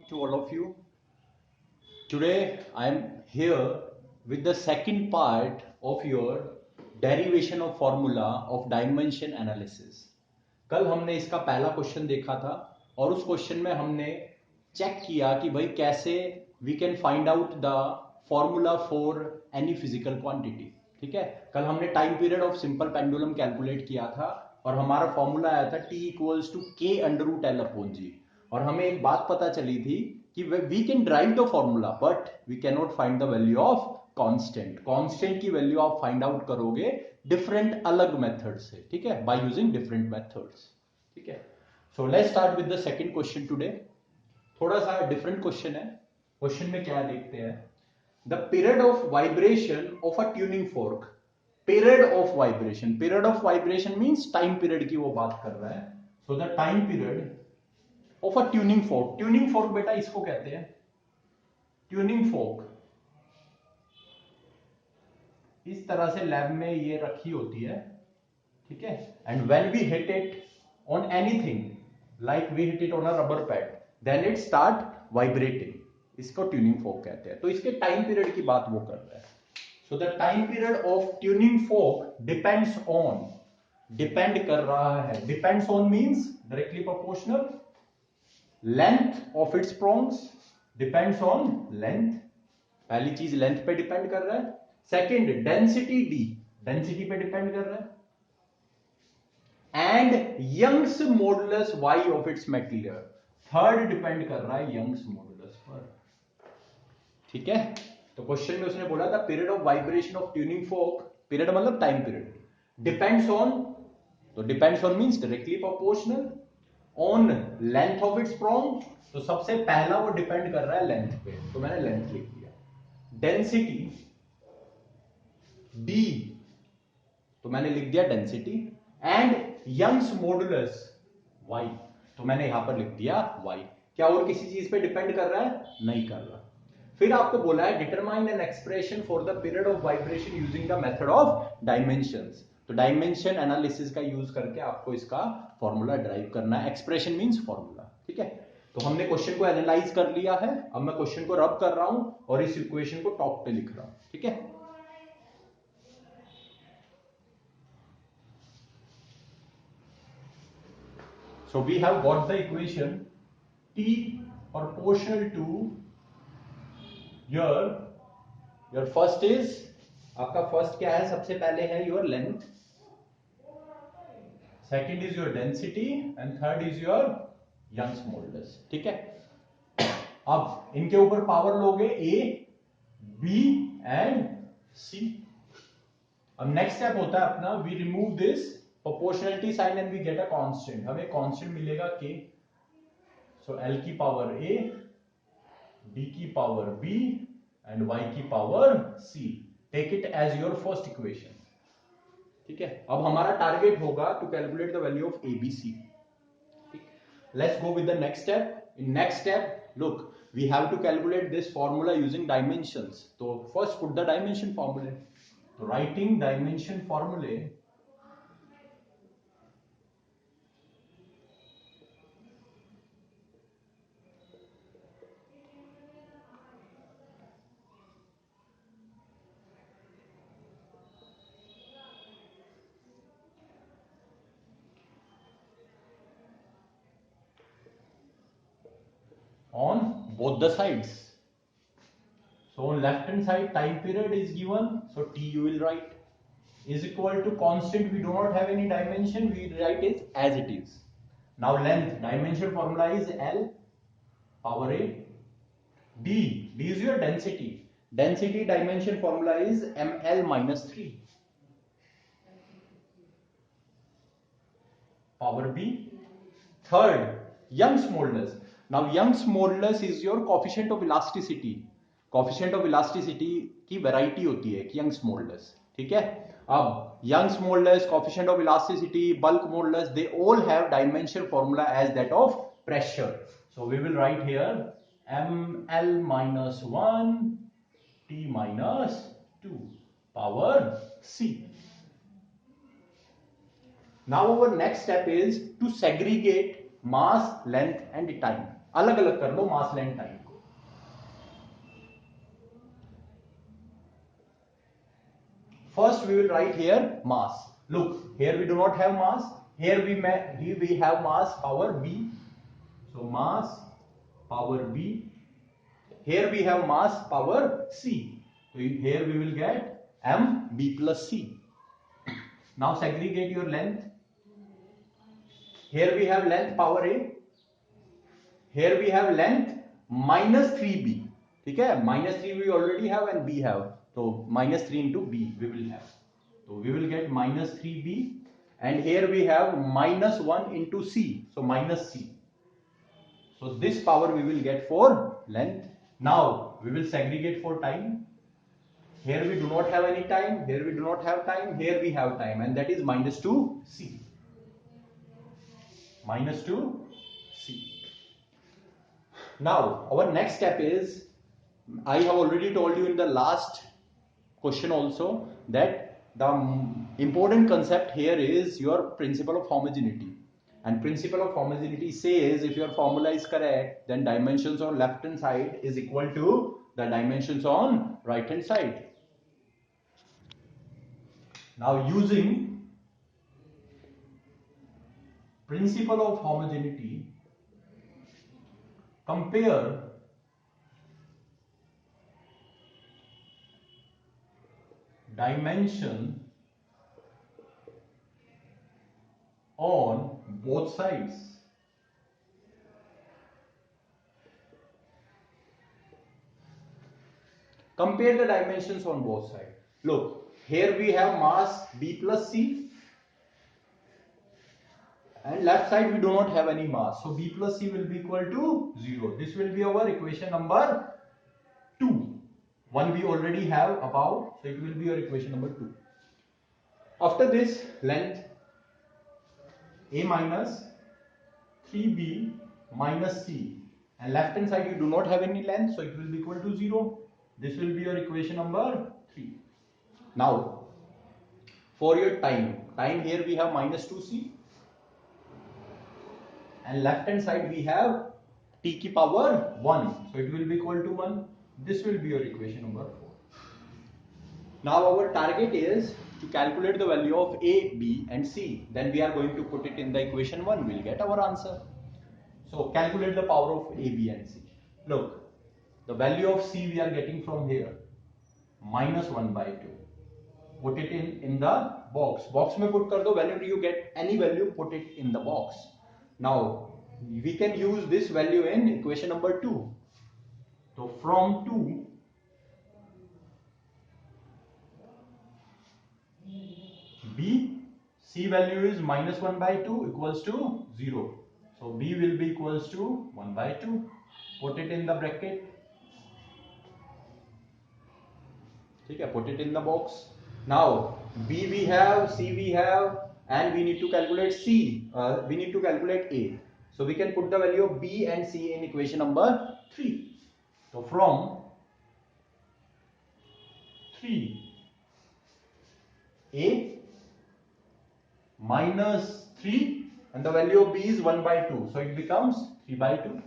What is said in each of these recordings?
to all of you. Today I am here with the second part of your derivation of formula of dimension analysis. कल हमने इसका पहला question देखा था और उस क्वेश्चन में हमने चेक किया कि भाई कैसे we can find out the formula for any physical quantity. ठीक है, कल हमने time period of simple pendulum calculate किया था और हमारा फॉर्मूला आया था T equals to K under root L upon G. और हमें एक बात पता चली थी कि we can drive the formula but we can not find the value of constant. Constant की वैल्यू आप फाइंड आउट करोगे डिफरेंट अलग मेथड से. ठीक है, बाय यूजिंग डिफरेंट मेथड्स. ठीक है, so let's start with the second question today. थोड़ा सा डिफरेंट क्वेश्चन है. क्वेश्चन में क्या देखते हैं, the period of vibration of a tuning fork. Period of vibration, period of vibration means time period की वो बात कर रहा है. So the time period of a tuning fork. Tuning fork बेटा इसको कहते हैं ट्यूनिंग फोर्क. इस तरह से लैब में ये रखी होती है. ठीक है, and when we hit it on anything like we hit it on a rubber pad then it start vibrating. इसको ट्यूनिंग फोर्क कहते हैं. तो इसके टाइम पीरियड की बात वो कर रहा है. So the time period of tuning fork depends on, depend कर रहा है, depends on means directly proportional, length of its prongs, depends on length. पहली चीज लेंथ पे डिपेंड कर रहा है. सेकंड डेंसिटी डी, डेंसिटी पे डिपेंड कर रहा है. And Young's modulus Y of its material. Third depend कर रहा है यंग्स मॉडुलस पर. ठीक है, तो क्वेश्चन में उसने बोला था period of vibration of tuning fork, period मतलब टाइम पीरियड, डिपेंड्स ऑन, तो depends on means directly proportional, on length of it's prong. तो सबसे पहला वो डिपेंड कर रहा है लेंथ पे, तो मैंने लेंथ लिख दिया. डेंसिटी डी, तो मैंने लिख दिया density. And Young's modulus Y, तो मैंने यहां पर लिख दिया वाई. क्या और किसी चीज पे डिपेंड कर रहा है? नहीं कर रहा. फिर आपको बोला है determine an expression for the period of vibration using the method of dimensions. तो डायमेंशन एनालिसिस का यूज करके आपको इसका फॉर्मूला ड्राइव करना है. Expression means formula. ठीक है, तो हमने क्वेश्चन को एनालाइज कर लिया है. अब मैं क्वेश्चन को रब कर रहा हूं और इस इक्वेशन को टॉप पे लिख रहा हूं. ठीक है, so we have got the equation T proportional to your first is, आपका फर्स्ट क्या है? सबसे पहले है your length, second is your density and third is your Young's modulus. ठीक है, अब इनके ऊपर पावर लोगे A, B एंड C. अब नेक्स्ट स्टेप होता है अपना, we remove this proportionality sign and we get a constant. हमें कांस्टेंट मिलेगा K. सो L की पावर A, D की पावर B एंड Y की power C. Take it as your first equation. ठीक है, अब हमारा टारगेट होगा to calculate the value of ABC. Let's go with the next step. In next step look, we have to calculate this formula using dimensions. तो first put the dimension फॉर्मूले. तो writing dimension फॉर्मूले, on both the sides. So on left hand side time period is given, so T you will write is equal to constant. We do not have any dimension, we write it as it is. Now length, dimension formula is L power A. D is your density. Density dimension formula is ML minus 3 power B. Third, Young's modulus. Now Young's modulus is your coefficient of elasticity. Coefficient of elasticity की variety होती है Young's modulus. ठीक है, अब Young's modulus, coefficient of elasticity, bulk modulus, they all have dimension formula as that of pressure. So we will write here ML minus 1 T minus 2 power C. Now our next step is to segregate mass, length and time. अलग अलग कर लो मास length time को. First we will write here mass. Look, here we do not have mass. Here we have mass power b. So mass power b. Here we have mass power c. So here we will get m b plus c. Now segregate your length. Here we have length power a. Here we have length minus 3b. ठीक है, minus 3 we already have and b have. So minus 3 into b we will have. So we will get minus 3b, and here we have minus 1 into c. So minus c. So this power we will get for length. Now we will segregate for time. Here we do not have any time. Here we do not have time. Here we have time, and that is minus 2c. Minus 2c. Now our next step is, I have already told you in the last question also that the important concept here is your principle of homogeneity. And principle of homogeneity says if your formula is correct, then dimensions on left hand side is equal to the dimensions on right hand side. Now using principle of homogeneity, compare dimension on both sides. Compare the dimensions on both sides. Look, here we have mass b plus c, and left side we do not have any mass, so b plus c will be equal to 0. This will be our equation number 2. One we already have above, so it will be your equation number 2. After this, length a minus 3b minus c, and left hand side you do not have any length, so it will be equal to 0. This will be your equation number 3. Now for your time here we have minus 2c, and left hand side we have t की power 1, so it will be equal to 1. This will be your equation number 4. Now our target is to calculate the value of a, b and c. Then we are going to put it in the equation 1. We'll get our answer. So calculate the power of a, b and c. Look, the value of c we are getting from here, minus 1 by 2. Put it in the box. Box में put कर दो. Whenever you get any value, put it in the box. Now we can use this value in equation number 2. So from 2, b, c value is minus 1 by 2 equals to 0. So b will be equals to 1 by 2. Put it in the bracket. Okay, put it in the box. Now b we have, c we have, and we need to calculate c. We need to calculate a. So we can put the value of b and c in equation number 3. So from 3, a minus 3, and the value of b is 1 by 2, so it becomes 3 by 2,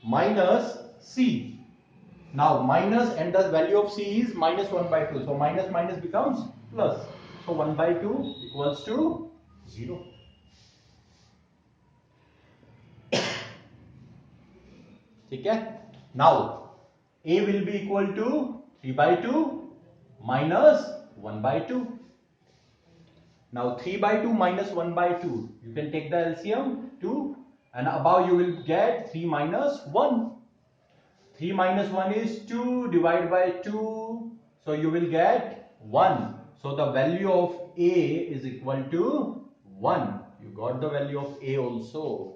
minus c. Now minus, and the value of c is minus 1 by 2, so minus minus becomes plus, so 1 by 2 equals to 0. ठीक है. Now a will be equal to 3 by 2 minus 1 by 2. Now 3 by 2 minus 1 by 2, you can take the LCM 2, and above you will get 3 minus 1. 3 minus 1 is 2 divided by 2, so you will get 1. So the value of a is equal to 1. You got the value of a also.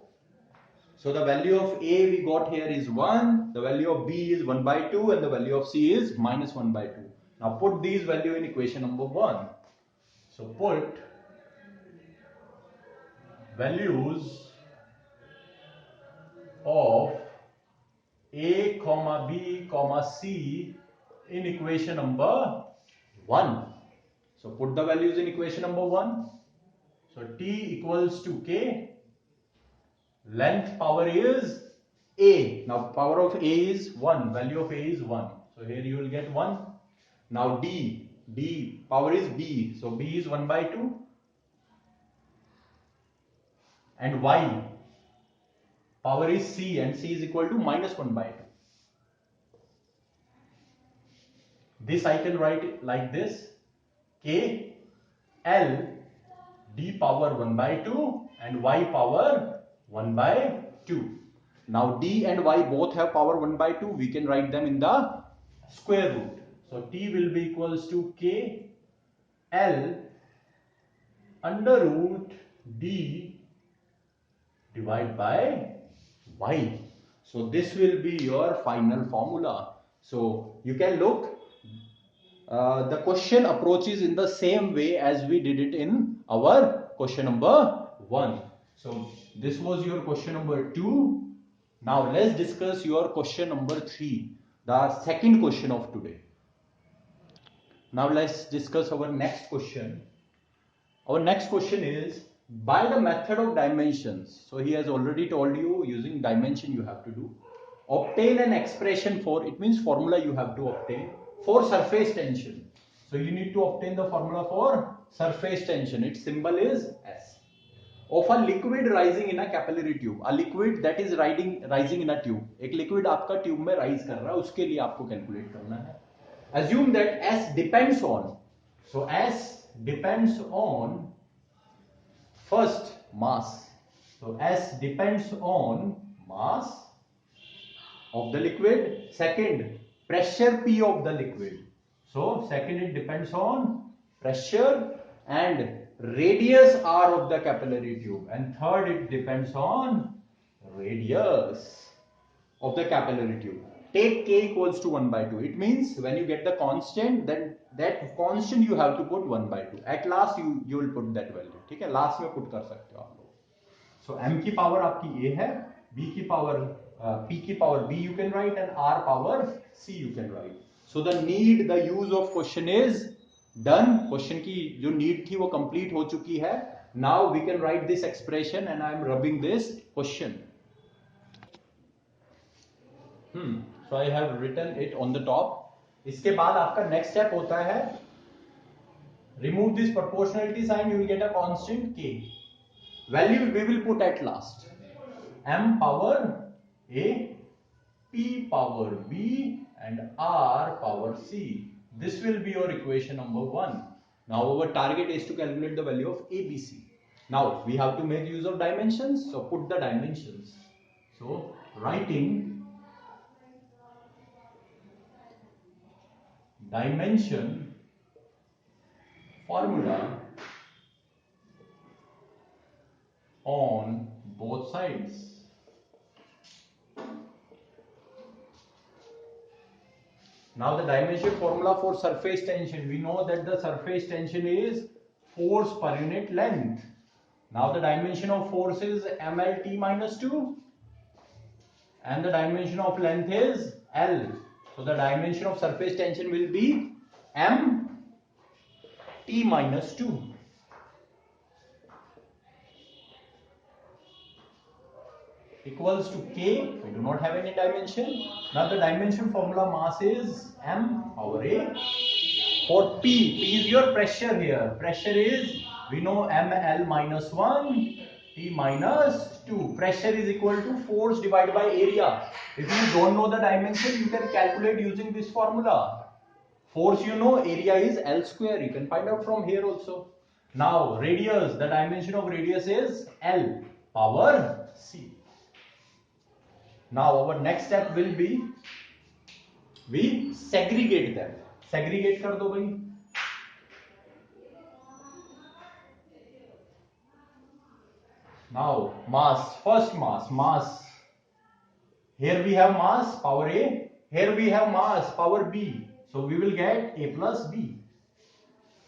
So the value of a we got here is 1, the value of b is 1 by 2, and the value of c is minus 1 by 2. Now put these value in equation number 1. So put values of a comma b comma c in equation number 1. So put the values in equation number 1. So t equals to k. Length power is A. Now power of A is 1. Value of A is 1. So here you will get 1. Now D. D power is B. So B is 1 by 2. And Y. Power is C, and C is equal to minus 1 by 2. This I can write like this. K L D power 1 by 2 and Y power 1 by 2. Now D and Y both have power 1 by 2. We can write them in the square root. So T will be equals to K L under root D divided by Y. So this will be your final formula. So you can look, the question approaches in the same way as we did it in our question number 1. So this was your question number 2. Now let's discuss your question number 3, the second question of today. Now let's discuss our next question. Our next question is, by the method of dimensions. So he has already told you using dimension you have to do. Obtain an expression for, it means formula you have to obtain for surface tension. So you need to obtain the formula for surface tension. Its symbol is S. Of a liquid rising in a capillary tube. A liquid that is rising in a tube. एक liquid आपका tube में rise कर रहा है, उसके लिए आपको calculate करना है. Assume that S depends on. So S depends on first mass. So S depends on mass of the liquid. Second, pressure P of the liquid. So second, it depends on pressure and radius R of the capillary tube. And third, it depends on radius of the capillary tube. Take K equals to 1 by 2. It means when you get the constant, then that constant you have to put 1 by 2. At last you will put that value. ठीक है, last में put कर सकते हो आप लोग. So M की power आपकी A है, B की पावर P की power B you can write, and R power C you can write. So the use of question is done. Question की जो need थी वो complete हो चुकी है. Now we can write this expression, and I am rubbing this question. So I have written it on the top. इसके बाद आपका next step होता है, remove this proportionality sign, you will get a constant K. Value we will put at last. M power A, P power B, and R power C. This will be your equation number 1. Now our target is to calculate the value of ABC. Now we have to make use of dimensions, so put the dimensions. So writing dimension formula on both sides. Now the dimension formula for surface tension, we know that the surface tension is force per unit length. Now the dimension of force is mlt minus 2 and the dimension of length is L. So the dimension of surface tension will be m t minus 2. Equals to K. We do not have any dimension. Now the dimension formula mass is M power A. For P is your pressure here. Pressure is, we know ml minus 1 T minus 2. Pressure is equal to force divided by area. If you don't know the dimension, you can calculate using this formula. Force you know, area is L square. You can find out from here also. Now radius, the dimension of radius is L power C. Now our next step will be, we segregate them. Segregate कर दो भाई. Now mass, first mass. Here we have mass power A. Here we have mass power B. So we will get A plus B.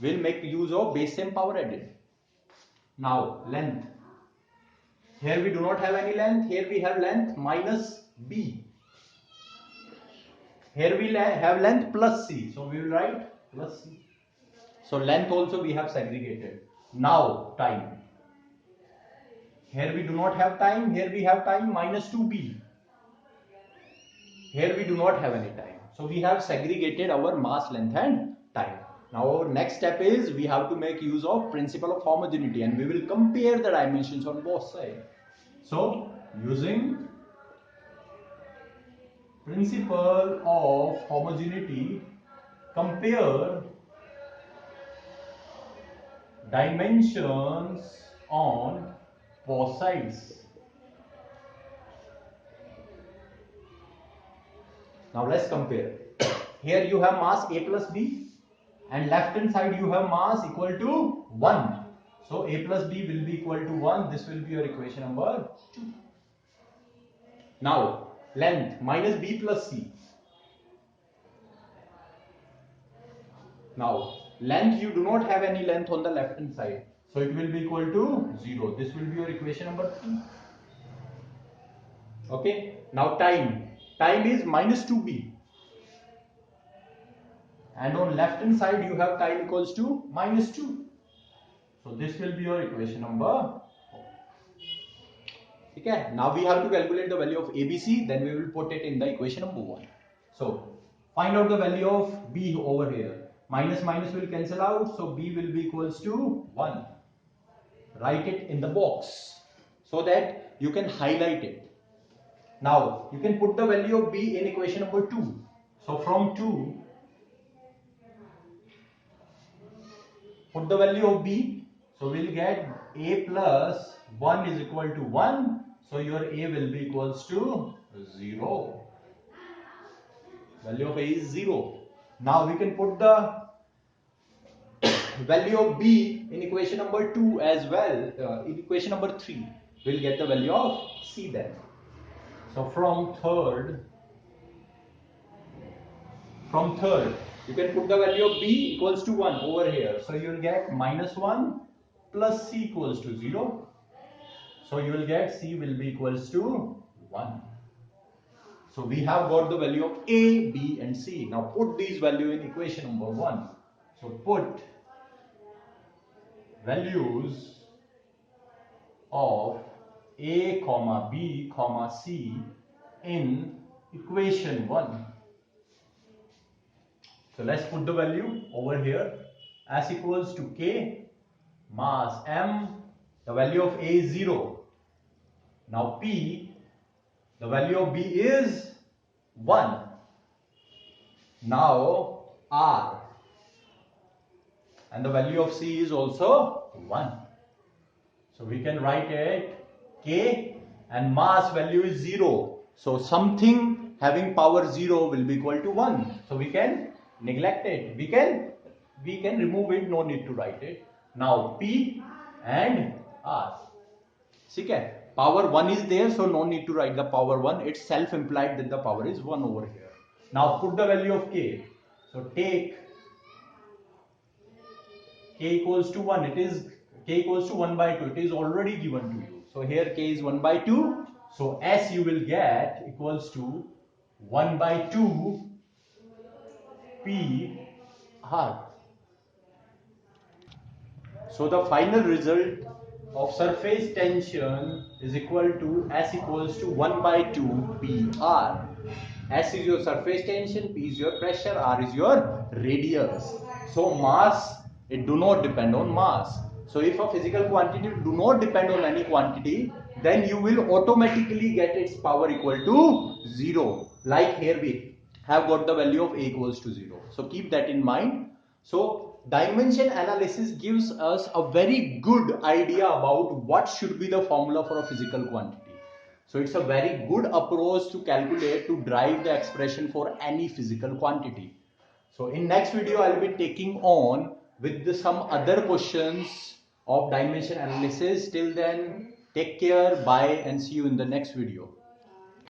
We'll make use of base same power added. Now length. Here we do not have any length. Here we have length minus B. Here we have length plus C. So we will write plus C. So length also we have segregated. Now time. Here we do not have time. Here we have time minus 2B. here we do not have any time. So we have segregated our mass, length and time. Now our next step is we have to make use of principle of homogeneity, and we will compare the dimensions on both sides. So using principle of homogeneity, compare dimensions on both sides. Now let's compare. Here you have mass A plus B, and left hand side you have mass equal to 1. So A plus B will be equal to 1. This will be your equation number 2. Now length minus B plus C. Now length, you do not have any length on the left hand side, so it will be equal to 0. This will be your equation number 3. Okay. Now time is minus 2B, and on left hand side you have time equals to minus 2. So this will be your equation number 4. Okay. Now we have to calculate the value of ABC, then we will put it in the equation number 1. So find out the value of B over here. Minus minus will cancel out, so B will be equals to 1. Write it in the box so that you can highlight it. Now you can put the value of B in equation number 2. So from 2, put the value of B. So we'll get A plus 1 is equal to 1. So your A will be equals to 0. Value of A is 0. Now we can put the value of B in equation number 2 as well. In equation number 3, we'll get the value of C then. So from third, you can put the value of B equals to 1 over here. So you will get minus 1 plus C equals to 0. So you will get C will be equals to 1. So we have got the value of A, B and C. Now put these value in equation number 1. So put values of A, B, C in equation 1. So let's put the value over here. S equals to K, mass M, the value of A is 0. Now P, the value of B is 1. Now R, and the value of C is also 1. So we can write it K, and mass value is 0. So something having power 0 will be equal to 1. So we can neglect it. We can remove it, no need to write it. Now P and R. Okay. Power 1 is there, so no need to write the power 1. It's self-implied that the power is 1 over here. Now put the value of K. So take K equals to 1. It is K equals to 1 by 2. It is already given to you. So here K is 1 by 2. So S you will get equals to 1 by 2 P R. So the final result of surface tension is equal to S equals to 1 by 2 P R. S is your surface tension, P is your pressure, R is your radius. So mass, it do not depend on mass. So if a physical quantity do not depend on any quantity, then you will automatically get its power equal to 0. Like here we have got the value of A equals to 0. So keep that in mind. So dimension analysis gives us a very good idea about what should be the formula for a physical quantity. So it's a very good approach to calculate, to drive the expression for any physical quantity. So in next video, I'll be taking on with some other questions of dimension analysis. Till then, take care, bye, and see you in the next video.